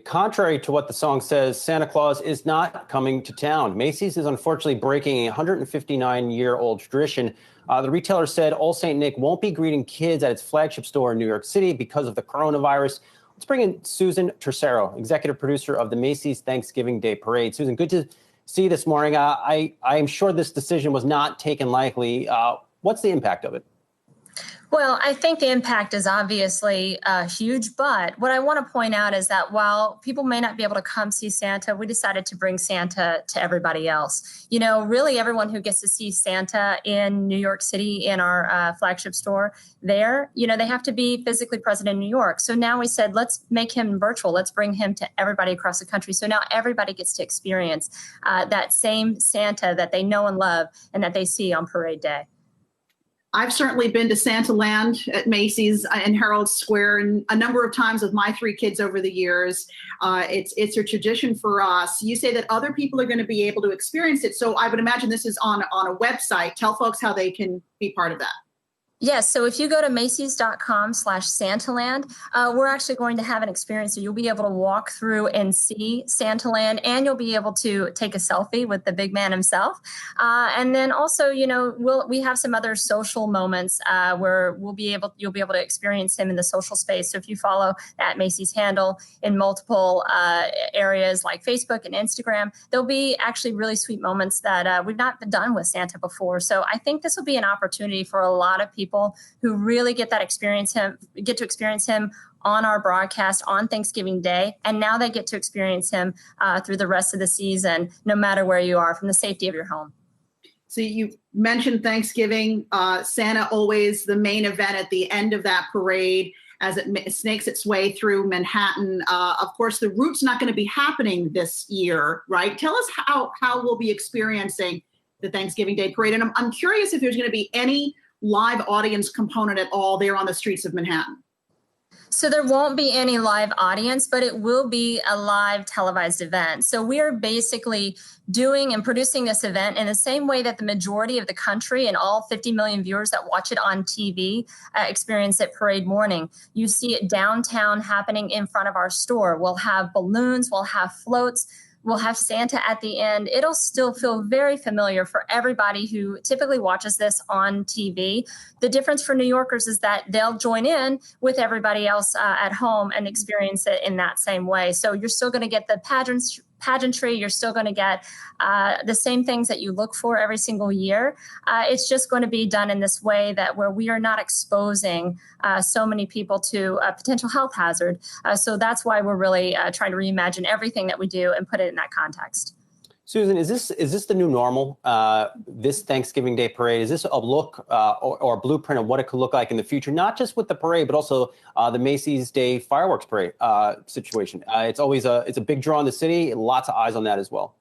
Contrary to what the song says, Santa Claus is not coming to town. Macy's is unfortunately breaking a 159-year-old tradition. The retailer said Old St. Nick won't be greeting kids at its flagship store in New York City because of the coronavirus. Let's bring in Susan Tercero, executive producer of the Macy's Thanksgiving Day Parade. Susan, good to see you this morning. I am sure this decision was not taken lightly. What's the impact of it? Well, I think the impact is obviously huge, but what I want to point out is that while people may not be able to come see Santa, we decided to bring Santa to everybody else. You know, really everyone who gets to see Santa in New York City in our flagship store there, you know, they have to be physically present in New York. So now we said, let's make him virtual. Let's bring him to everybody across the country. So now everybody gets to experience that same Santa that they know and love and that they see on Parade Day. I've certainly been to Santa Land at Macy's and Herald Square a number of times with my three kids over the years. It's a tradition for us. You say that other people are going to be able to experience it. So I would imagine this is on a website. Tell folks how they can be part of that. Yes. So if you go to Macy's.com/Santaland, we're actually going to have an experience. So you'll be able to walk through and see Santaland, and you'll be able to take a selfie with the big man himself. And then also, you know, we have some other social moments where you'll be able to experience him in the social space. So if you follow that Macy's handle in multiple areas like Facebook and Instagram, there'll be actually really sweet moments that we've not done with Santa before. So I think this will be an opportunity for a lot of people who really get to experience him on our broadcast on Thanksgiving Day. And now they get to experience him through the rest of the season, no matter where you are, from the safety of your home. So you mentioned Thanksgiving, Santa always the main event at the end of that parade as it snakes its way through Manhattan. Of course, the route's not going to be happening this year, right? Tell us how we'll be experiencing the Thanksgiving Day parade. And I'm curious if there's going to be any live audience component at all there on the streets of Manhattan. So there won't be any live audience, but it will be a live televised event. So we are basically doing and producing this event in the same way that the majority of the country and all 50 million viewers that watch it on TV experience it parade morning. You see it downtown happening in front of our store. We'll have balloons, we'll have floats, we'll have Santa at the end. It'll still feel very familiar for everybody who typically watches this on TV. The difference for New Yorkers is that they'll join in with everybody else at home and experience it in that same way. So you're still going to get the pageantry. You're still going to get the same things that you look for every single year. It's just going to be done in this way where we are not exposing so many people to a potential health hazard. So that's why we're really trying to reimagine everything that we do and put it in that context. Susan, is this the new normal? This Thanksgiving Day parade, is this a look or a blueprint of what it could look like in the future? Not just with the parade, but also the Macy's Day fireworks parade situation. It's always it's a big draw in the city. Lots of eyes on that as well.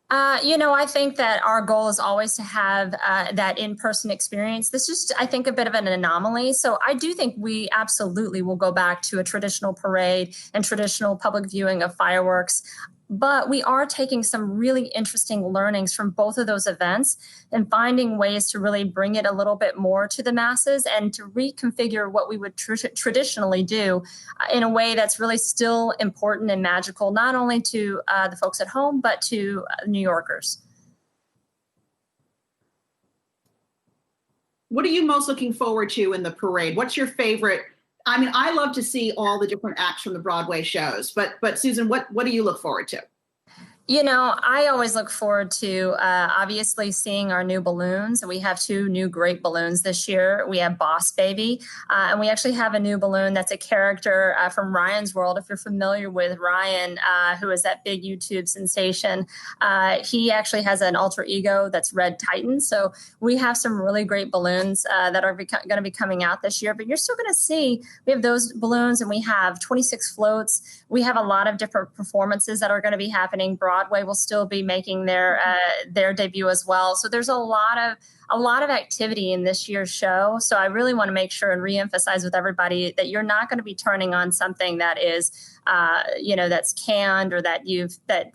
I think that our goal is always to have that in-person experience. This is, I think, a bit of an anomaly. So I do think we absolutely will go back to a traditional parade and traditional public viewing of fireworks. But we are taking some really interesting learnings from both of those events and finding ways to really bring it a little bit more to the masses and to reconfigure what we would traditionally do in a way that's really still important and magical, not only to the folks at home, but to New Yorkers. What are you most looking forward to in the parade? What's your favorite? I mean, I love to see all the different acts from the Broadway shows, but Susan, what do you look forward to? You know, I always look forward to obviously seeing our new balloons. We have two new great balloons this year. We have Boss Baby, and we actually have a new balloon that's a character from Ryan's World. If you're familiar with Ryan, who is that big YouTube sensation, he actually has an alter ego that's Red Titan. So we have some really great balloons that are going to be coming out this year. But you're still going to see, we have those balloons and we have 26 floats. We have a lot of different performances that are going to be happening. Broadway will still be making their debut as well. So there's a lot of activity in this year's show. So I really want to make sure and reemphasize with everybody that you're not going to be turning on something that is, that's canned or that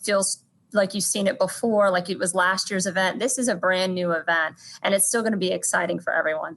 feels like you've seen it before, like it was last year's event. This is a brand new event, and it's still going to be exciting for everyone.